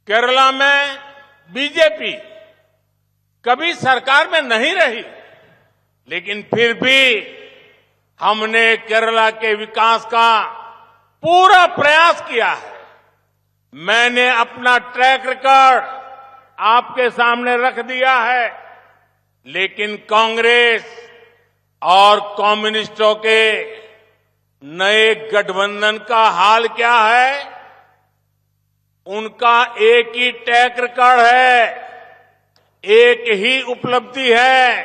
केरला में बीजेपी कभी सरकार में नहीं रही, लेकिन फिर भी हमने केरला के विकास का पूरा प्रयास किया है। मैंने अपना ट्रैक रिकॉर्ड आपके सामने रख दिया है, लेकिन कांग्रेस और कम्युनिस्टों के नए गठबंधन का हाल क्या है? उनका एक ही ट्रैक रिकॉर्ड है, एक ही उपलब्धि है।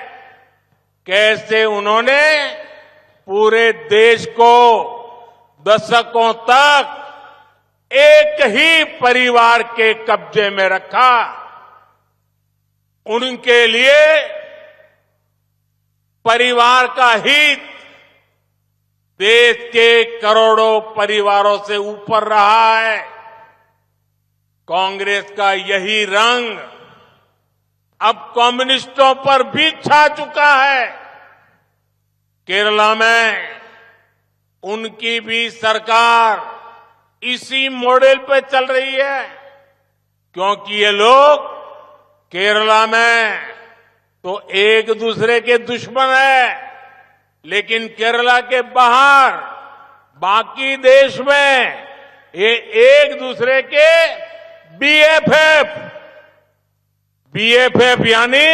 कैसे उन्होंने पूरे देश को दशकों तक एक ही परिवार के कब्जे में रखा। उनके लिए परिवार का हित देश के करोड़ों परिवारों से ऊपर रहा है। कांग्रेस का यही रंग अब कम्युनिस्टों पर भी छा चुका है। केरला में उनकी भी सरकार इसी मॉडल पे चल रही है, क्योंकि ये लोग केरला में तो एक दूसरे के दुश्मन है, लेकिन केरला के बाहर बाकी देश में ये एक दूसरे के बीएफएफ यानी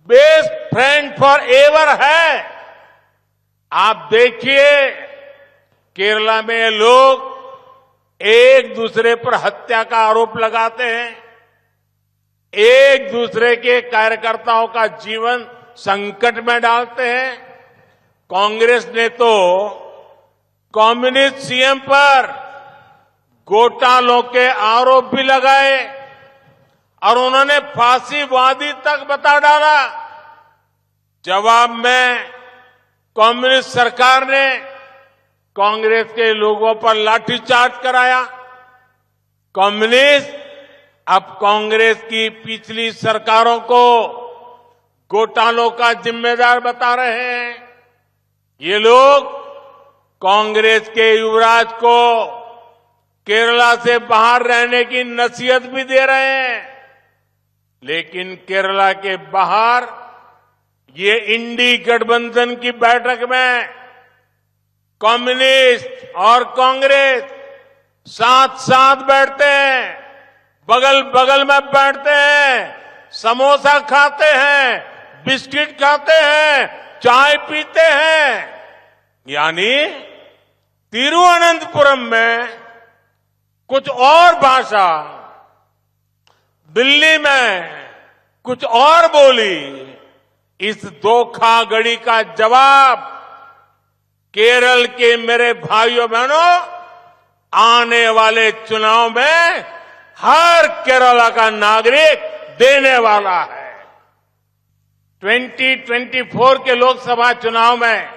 बेस्ट फ्रेंड फॉर एवर है। आप देखिए केरला में ये लोग एक दूसरे पर हत्या का आरोप लगाते हैं, एक दूसरे के कार्यकर्ताओं का जीवन संकट में डालते हैं। कांग्रेस ने तो कम्युनिस्ट सीएम पर घोटालों के आरोप भी लगाए और उन्होंने फांसीवादी तक बता डाला। जवाब में कम्युनिस्ट सरकार ने कांग्रेस के लोगों पर लाठीचार्ज कराया। कम्युनिस्ट अब कांग्रेस की पिछली सरकारों को घोटालों का जिम्मेदार बता रहे हैं। ये लोग कांग्रेस के युवराज को केरला से बाहर रहने की नसीहत भी दे रहे हैं, लेकिन केरला के बाहर ये इंडी गठबंधन की बैठक में कम्युनिस्ट और कांग्रेस साथ साथ बैठते हैं, बगल बगल में बैठते हैं, समोसा खाते हैं, बिस्किट खाते हैं, चाय पीते हैं। यानी तिरुवनंतपुरम में कुछ और भाषा, दिल्ली में कुछ और बोली। इस धोखाधड़ी का जवाब केरल के मेरे भाइयों बहनों आने वाले चुनाव में हर केरला का नागरिक देने वाला है। 2024 के लोकसभा चुनाव में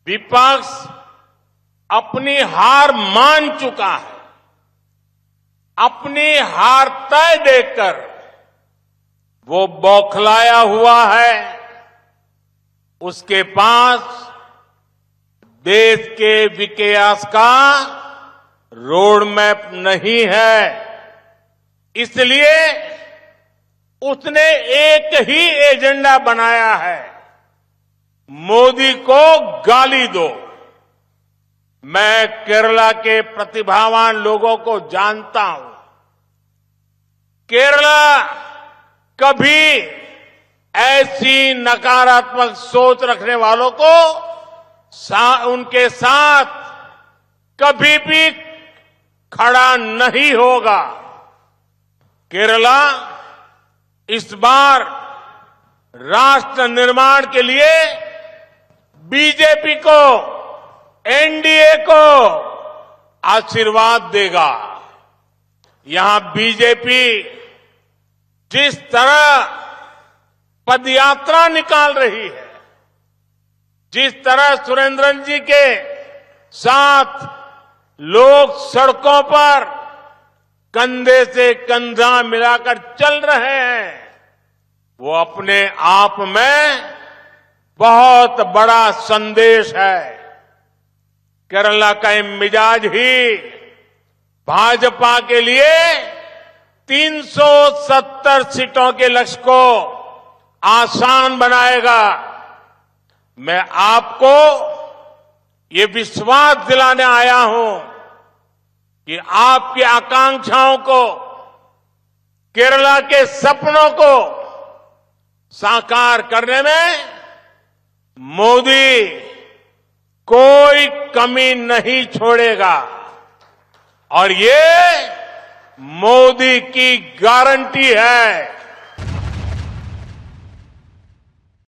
विपक्ष अपनी हार मान चुका है। अपनी हार तय देखकर वो बौखलाया हुआ है। उसके पास देश के विकास का रोड मैप नहीं है। इसलिए उसने एक ही एजेंडा बनाया है, मोदी को गाली दो। मैं केरला के प्रतिभावान लोगों को जानता हूं। केरला कभी ऐसी नकारात्मक सोच रखने वालों को उनके साथ कभी भी खड़ा नहीं होगा। केरला इस बार राष्ट्र निर्माण के लिए बीजेपी को, एनडीए को आशीर्वाद देगा। यहां बीजेपी जिस तरह पदयात्रा निकाल रही है, जिस तरह सुरेंद्रन जी के साथ लोग सड़कों पर कंधे से कंधा मिलाकर चल रहे हैं, वो अपने आप में बहुत बड़ा संदेश है। केरला का ये मिजाज ही भाजपा के लिए 370 सीटों के लक्ष्य को आसान बनाएगा। मैं आपको ये विश्वास दिलाने आया हूं कि आपकी आकांक्षाओं को, केरला के सपनों को साकार करने में मोदी कोई कमी नहीं छोड़ेगा और ये मोदी की गारंटी है।